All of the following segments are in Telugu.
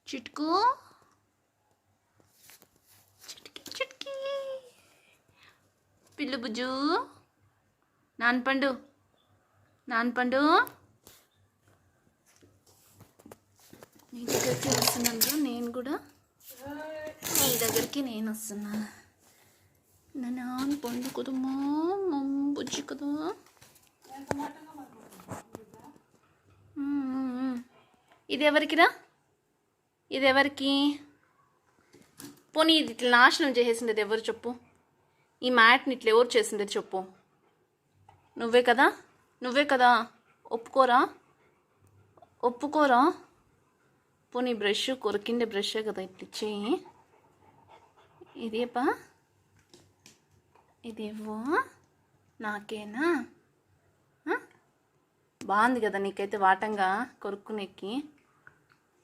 చిట్కు చిట్కి చిట్కి పిల్లు బుజ్జు నాన్పండు నీ దగ్గరికి వస్తున్నాను. నేను కూడా నీ దగ్గరికి నేను వస్తున్నా. నా నాన్న పండు కదమ్మా, బుజ్జి కదా. ఇది ఎవరికిరా? ఇది ఎవరికి? పోనీ ఇది ఇట్లా నాశనం చేసేసిండేది ఎవరు చెప్పు? ఈ మ్యాట్ని ఇట్లా ఎవరు చేసిండేది చెప్పు? నువ్వే కదా. ఒప్పుకోరా. పోనీ బ్రష్ కొరికిండే బ్రషే కదా, ఇట్లా ఇచ్చేయి. ఇదేపా, ఇదేవో నాకేనా? బాగుంది కదా నీకైతే వాటంగా కొరుక్కునేకి.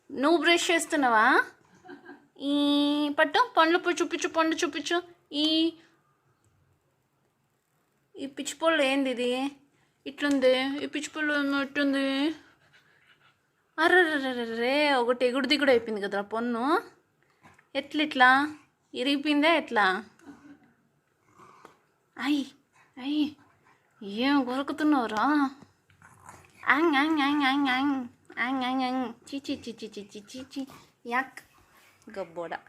నువ్వు బ్రష్ చేస్తున్నావా? ఈ పట్టు పండ్లు చూపించు. ఈ పిచ్చిపళ్ళు ఏంది ఇది ఇట్లుంది? ఈ పిచ్చిపళ్ళు ఎట్టుంది? అర్రర్రే, ఒకటి ఎగుడు దిగుడు అయిపోయింది కదరా పొన్ను. ఇట్లా ఇరిగిపోయిందా ఎట్లా? అయ్యి ఏం కొరుకుతున్నావురా? చీ యాక్ గబ్బోడా.